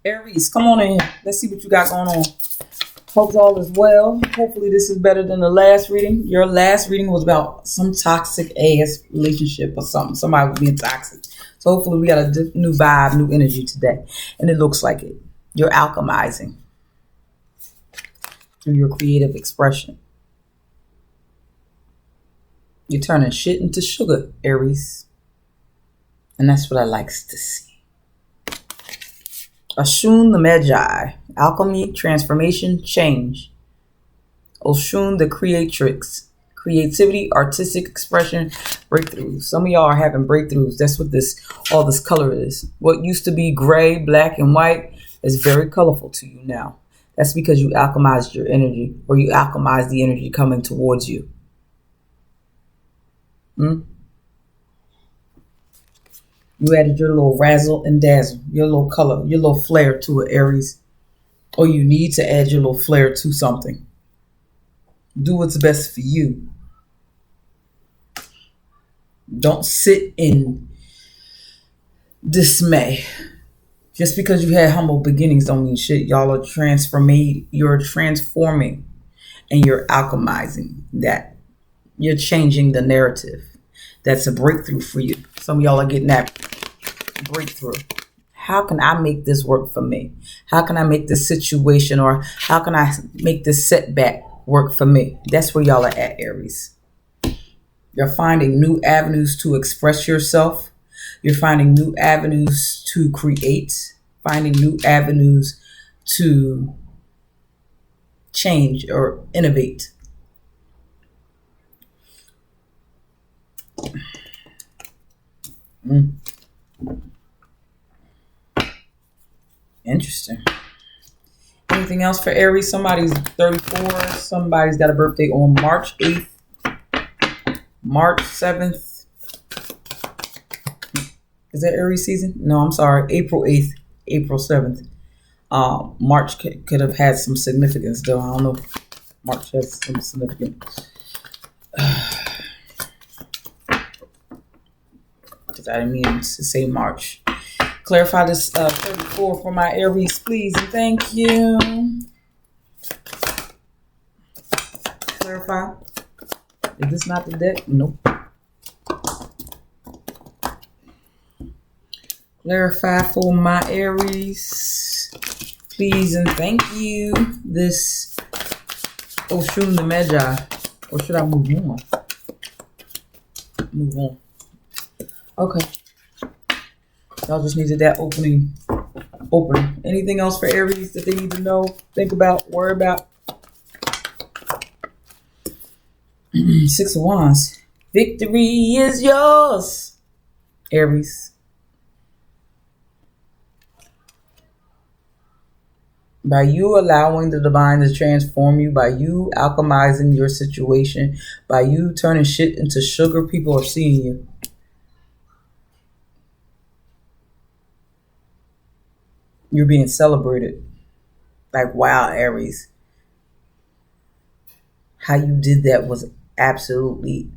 Aries, come on in. Let's see what you got going on. Hope all is well. Hopefully this is better than the last reading. Your last reading was about some toxic ass relationship or something. Somebody was being toxic. So hopefully we got a new vibe, new energy today. And it looks like it. You're alchemizing through your creative expression. You're turning shit into sugar, Aries. And that's what I likes to see. Oshun the Magi, alchemy, transformation, change. Oshun the creatrix, creativity, artistic expression, breakthroughs. Some of y'all are having breakthroughs. That's what all this color is. What used to be gray, black, and white is very colorful to you now. That's because you alchemized your energy, or you alchemized the energy coming towards you. You added your little razzle and dazzle, your little color, your little flair to it, Aries. Or you need to add your little flair to something. Do what's best for you. Don't sit in dismay. Just because you had humble beginnings don't mean shit. Y'all are you're transforming and you're alchemizing that. You're changing the narrative. That's a breakthrough for you. Some of y'all are getting that breakthrough. How can I make this work for me? How can I make this situation, or how can I make this setback work for me? That's where y'all are at, Aries. You're finding new avenues to express yourself. You're finding new avenues to create, finding new avenues to change or innovate. Interesting. Anything else for Aries? Somebody's 34. Somebody's got a birthday on March 8th, March 7th. Is that Aries season? No, I'm sorry. April 8th, April 7th. March could have had some significance, though. I don't know if March has some significance. Because I didn't mean to say March. Clarify this 34 for my Aries, please, and thank you. Clarify. Is this not the deck? Nope. Clarify for my Aries, please, and thank you. This Oshun the Magi. Or should I move on? Move on. Okay. Y'all just needed that opening. Anything else for Aries that they need to know, think about, worry about? Six of Wands. Victory is yours, Aries. By you allowing the divine to transform you, by you alchemizing your situation, by you turning shit into sugar, people are seeing you. You're being celebrated. Like, wow, Aries. How you did that was absolutely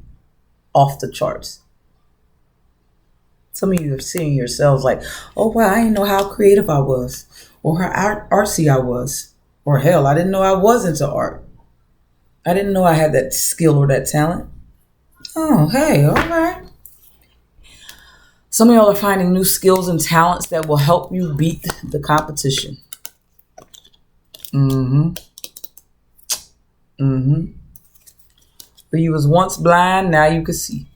off the charts. Some of you are seeing yourselves like, oh, wow, I didn't know how creative I was. Or how artsy I was. Or hell, I didn't know I was into art. I didn't know I had that skill or that talent. Oh, hey, all right. Some of y'all are finding new skills and talents that will help you beat the competition. But you was once blind, now you can see.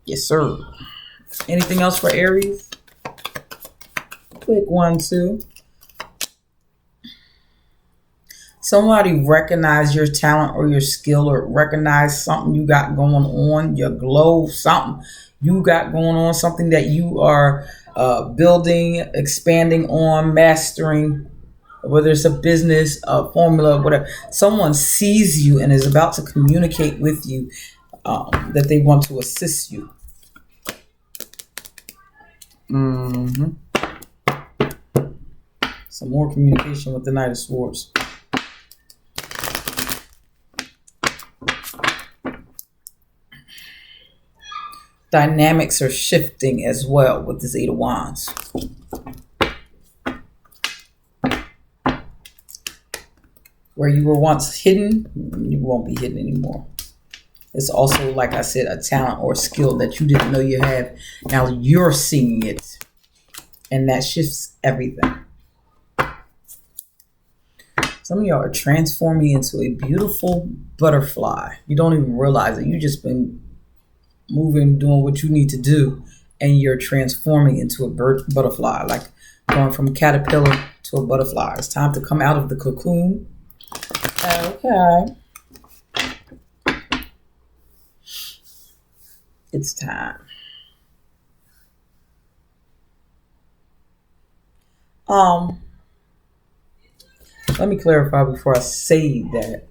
Yes, sir. Anything else for Aries? Quick one, too. Somebody recognize your talent or your skill, or recognize something you got going on, your glow, something you got going on, something that you are building, expanding on, mastering, whether it's a business, a formula, whatever. Someone sees you and is about to communicate with you that they want to assist you. Some more communication with the Knight of Swords. Dynamics are shifting as well with this Eight of Wands. Where you were once hidden, you won't be hidden anymore. It's also, like I said, a talent or skill that you didn't know you have. Now you're seeing it, and that shifts everything. Some of y'all are transforming into a beautiful butterfly. You don't even realize it. You've just been moving, doing what you need to do, and you're transforming into a butterfly, like going from a caterpillar to a butterfly. It's time to come out of the cocoon. Okay. It's time. Let me clarify before I say that.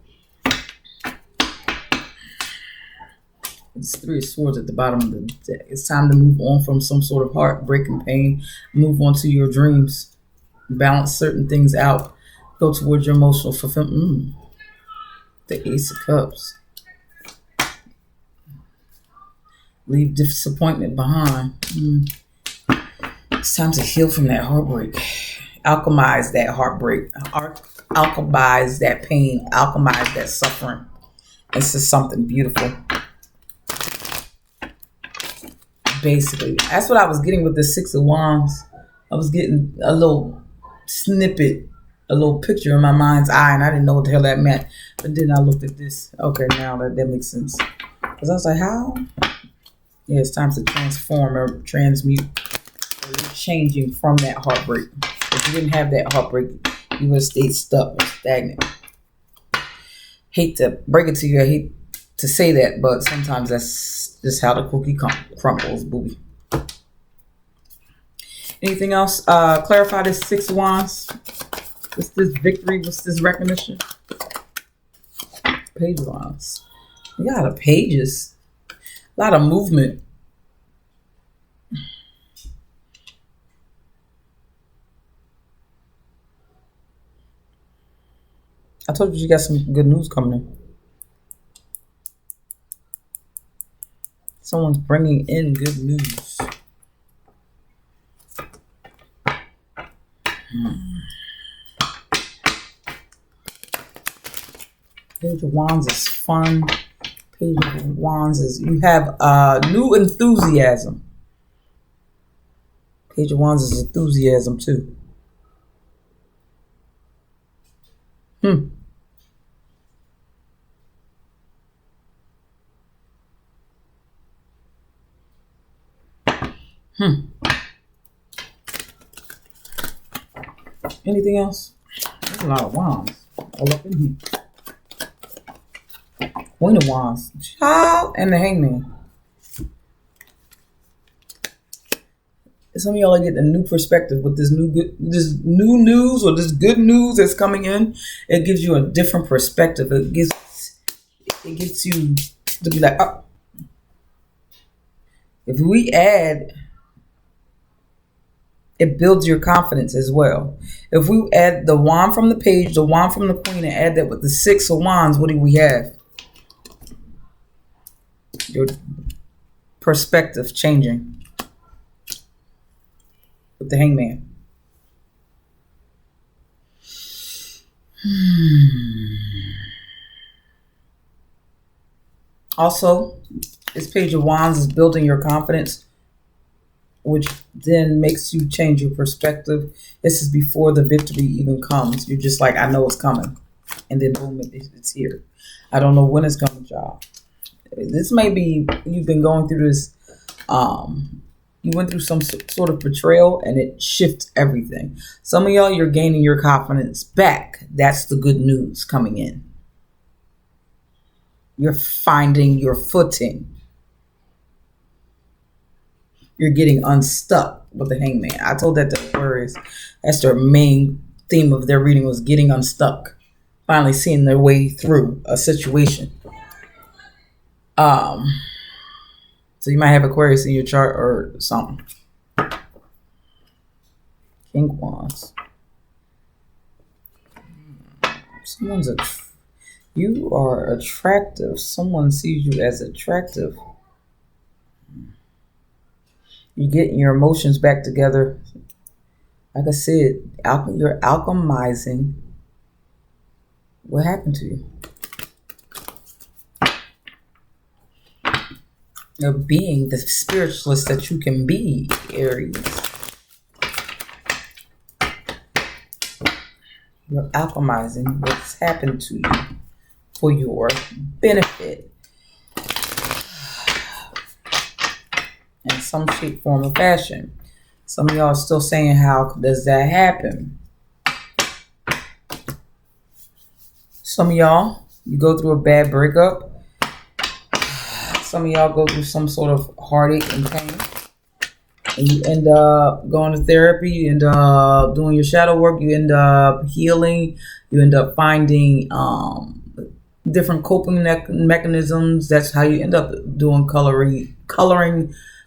It's Three of Swords at the bottom of the deck. It's time to move on from some sort of heartbreak and pain. Move on to your dreams. Balance certain things out. Go towards your emotional fulfillment. The Ace of Cups. Leave disappointment behind. It's time to heal from that heartbreak. Alchemize that heartbreak. Alchemize that pain. Alchemize that suffering. This is something beautiful. Basically, that's what I was getting with the Six of Wands. I was getting a little snippet, a little picture in my mind's eye, and I didn't know what the hell that meant. But then I looked at this. Okay, now that makes sense. Because I was like, how? Yeah, it's time to transform or transmute. Or you're changing from that heartbreak. If you didn't have that heartbreak, you would have stayed stuck or stagnant. Hate to break it to you. I hate to say that, but sometimes that's just how the cookie crumbles, booby. Anything else? Clarify this Six of Wands. What's this victory? What's this recognition? Page of Wands. We got a lot of pages. A lot of movement. I told you got some good news coming in. Someone's bringing in good news. Page of Wands is fun. Page of Wands is, you have new enthusiasm. Page of Wands is enthusiasm too. Anything else? There's a lot of wands all up in here. Queen of Wands, child, and the Hangman. Some of y'all are getting a new perspective with this new news or this good news that's coming in. It gives you a different perspective. It gets you to be like, oh. If we add, it builds your confidence as well. If we add the wand from the page, the wand from the queen, and add that with the Six of Wands, what do we have? Your perspective changing with the Hangman. Also, this Page of Wands is building your confidence, which then makes you change your perspective. This is before the victory even comes. You're just like, I know it's coming. And then boom, it's here. I don't know when it's coming, y'all. This may be, you've been going through this, you went through some sort of betrayal and it shifts everything. Some of y'all, you're gaining your confidence back. That's the good news coming in. You're finding your footing. You're getting unstuck with the Hangman. I told that to Aries. That's their main theme of their reading, was getting unstuck. Finally seeing their way through a situation. So you might have Aquarius in your chart or something. King Wands. You are attractive. Someone sees you as attractive. You're getting your emotions back together. Like I said, you're alchemizing What happened to you? You're being the spiritualist that you can be, Aries. You're alchemizing what's happened to you for your benefit in some shape, form, or fashion. Some of y'all are still saying, how does that happen? Some of y'all, you go through a bad breakup. Some of y'all go through some sort of heartache and pain. And you end up going to therapy. You end up doing your shadow work. You end up healing. You end up finding different coping mechanisms. That's how you end up doing color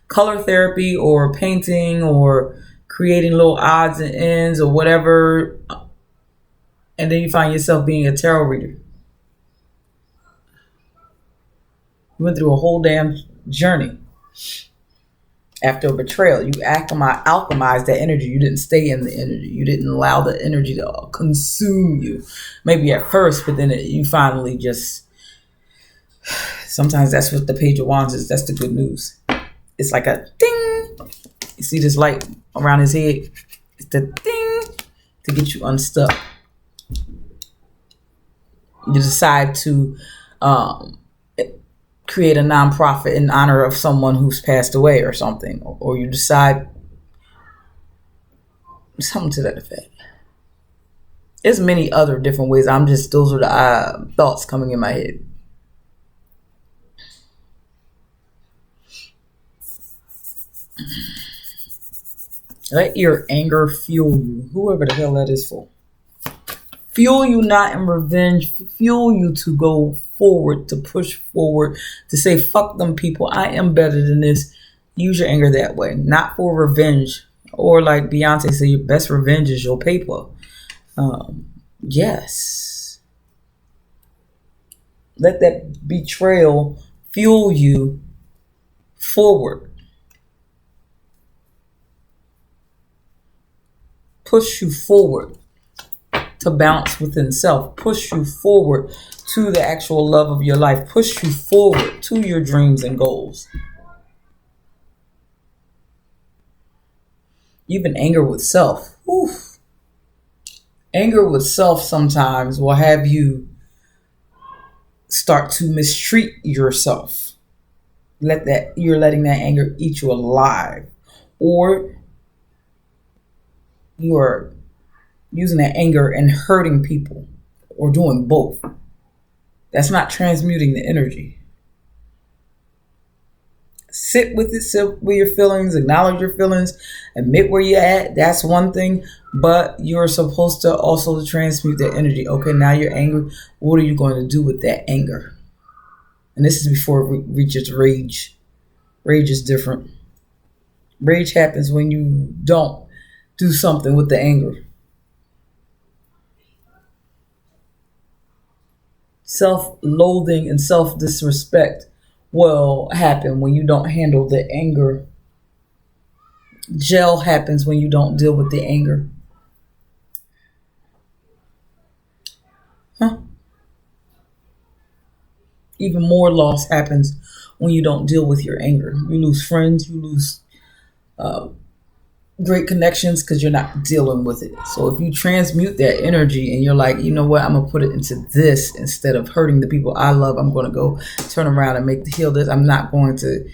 therapy, or painting, or creating little odds and ends, or whatever. And then you find yourself being a tarot reader. You went through a whole damn journey. After a betrayal, you alchemized that energy. You didn't stay in the energy. You didn't allow the energy to consume you. Maybe at first, but then you finally just... Sometimes that's what the Page of Wands is. That's the good news. It's like a ding. You see this light around his head? It's the ding to get you unstuck. You decide to create a nonprofit in honor of someone who's passed away or something, or you decide something to that effect. There's many other different ways. Those are the thoughts coming in my head. Let your anger fuel you, whoever the hell that is for. Fuel you not in revenge. Fuel you to go forward, to push forward, to say, fuck them people. I am better than this. Use your anger that way. Not for revenge. Or like Beyonce said, your best revenge is your paper. Yes. Let that betrayal fuel you forward. Push you forward. To bounce within self, push you forward to the actual love of your life, push you forward to your dreams and goals. Even anger with self. Oof. Anger with self sometimes will have you start to mistreat yourself. You're letting that anger eat you alive, or you're using that anger and hurting people, or doing both. That's not transmuting the energy. Sit with it, sit with your feelings, acknowledge your feelings, admit where you're at. That's one thing, but you're supposed to also transmute that energy. Okay, now you're angry. What are you going to do with that anger? And this is before it reaches rage. Rage is different. Rage happens when you don't do something with the anger. Self-loathing and self-disrespect will happen when you don't handle the anger. Jail happens when you don't deal with the anger. Even more loss happens when you don't deal with your anger. You lose friends, you lose great connections because you're not dealing with it. So if you transmute that energy and you're like, you know what, I'm going to put it into this instead of hurting the people I love, I'm going to go turn around and heal this. I'm not going to...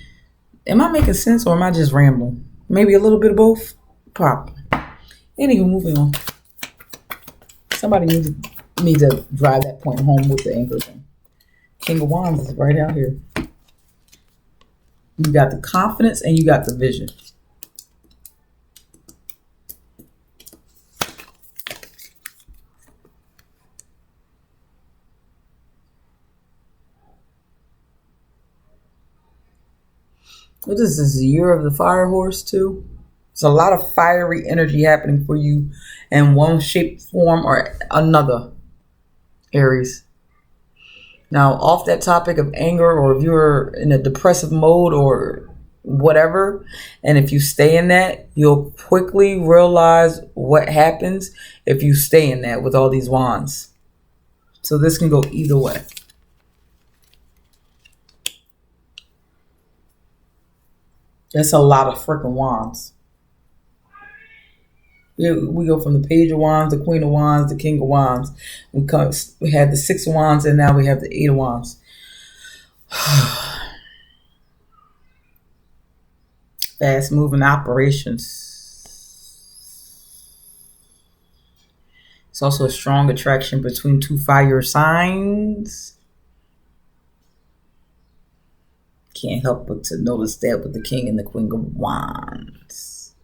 Am I making sense, or am I just rambling? Maybe a little bit of both? Probably. Anyway, moving on. Somebody needs to drive that point home with the anger thing. King of Wands is right out here. You got the confidence and you got the vision. This is the year of the fire horse too. There's a lot of fiery energy happening for you in one shape, form, or another, Aries. Now, off that topic of anger, or if you're in a depressive mode or whatever, and if you stay in that, you'll quickly realize what happens if you stay in that with all these wands. So this can go either way. That's a lot of freaking wands. We go from the Page of Wands, the Queen of Wands, the King of Wands. We had the Six of Wands, and now we have the Eight of Wands. Fast moving operations. It's also a strong attraction between two fire signs. Can't help but to notice that with the King and the Queen of Wands.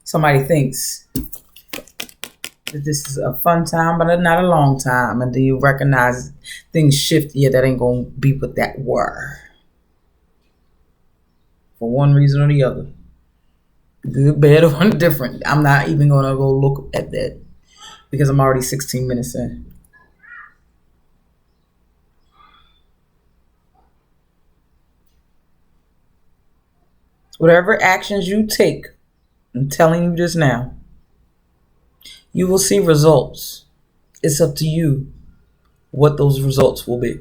Somebody thinks that this is a fun time, but not a long time. And do you recognize things shift? Yeah, that ain't going to be what that were. For one reason or the other. Good, bad, or indifferent. I'm not even going to go look at that because I'm already 16 minutes in. Whatever actions you take, I'm telling you this now, you will see results. It's up to you what those results will be.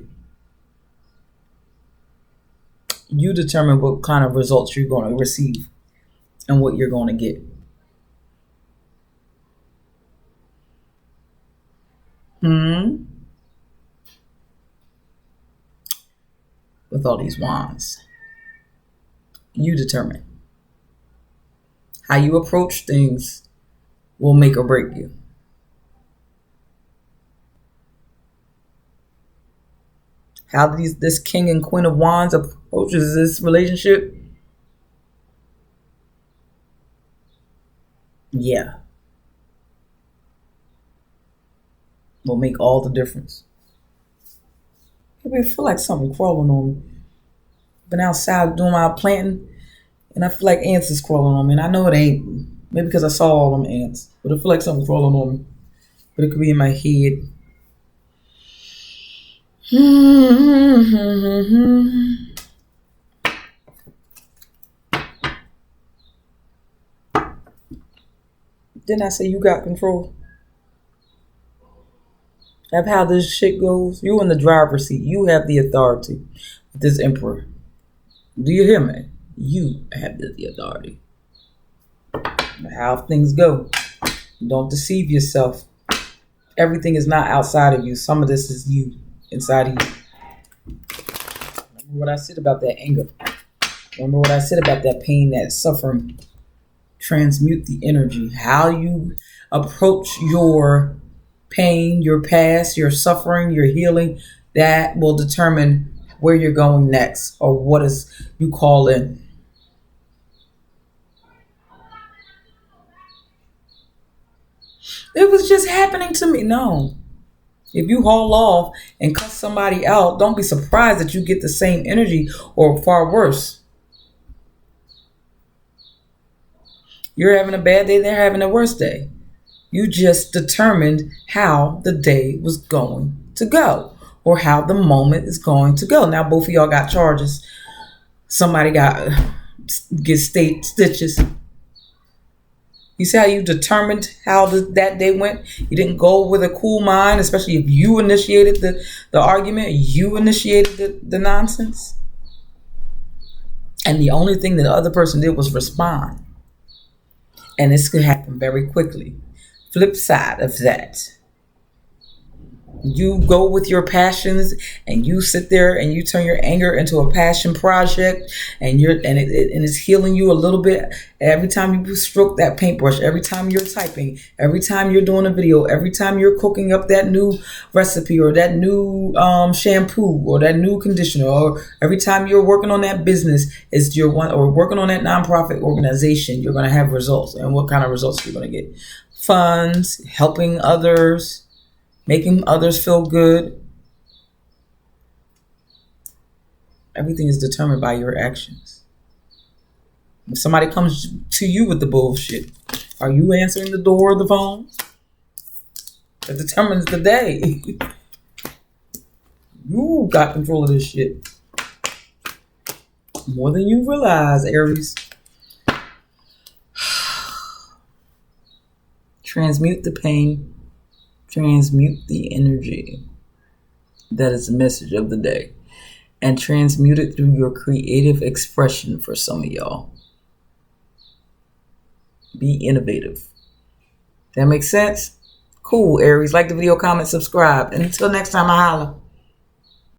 You determine what kind of results you're going to receive and what you're going to get. With all these wands, you determine. How you approach things will make or break you. How this King and Queen of Wands approaches this relationship, yeah, will make all the difference. I feel like something crawling on me. Been outside doing my planting, and I feel like ants is crawling on me. And I know it ain't. Maybe because I saw all them ants. But I feel like something crawling on me. But it could be in my head. Didn't I say you got control? That's how this shit goes. You in the driver's seat. You have the authority. This emperor. Do you hear me? You have the authority. How things go. Don't deceive yourself. Everything is not outside of you. Some of this is you, inside of you. Remember what I said about that anger. Remember what I said about that pain, that suffering. Transmute the energy. How you approach your pain, your past, your suffering, your healing, that will determine where you're going next or what is you call in. It was just happening to me. No. If you haul off and cuss somebody out, don't be surprised that you get the same energy or far worse. You're having a bad day, they're having a worse day. You just determined how the day was going to go or how the moment is going to go. Now both of y'all got charges. Somebody get state stitches. You see how you determined how that day went? You didn't go with a cool mind, especially if you initiated the argument, you initiated the nonsense. And the only thing that the other person did was respond. And this could happen very quickly. Flip side of that. You go with your passions and you sit there and you turn your anger into a passion project and it's healing you a little bit. Every time you stroke that paintbrush, every time you're typing, every time you're doing a video, every time you're cooking up that new recipe or that new shampoo or that new conditioner, or every time you're working on that business, it's your one, or working on that nonprofit organization, you're going to have results. And what kind of results you're going to get? Funds, helping others, making others feel good. Everything is determined by your actions. If somebody comes to you with the bullshit, are you answering the door or the phone? That determines the day. You got control of this shit. More than you realize, Aries. Transmute the pain. Transmute the energy. That is the message of the day. And transmute it through your creative expression for some of y'all. Be innovative. That makes sense? Cool, Aries. Like the video, comment, subscribe. And until next time, I holla.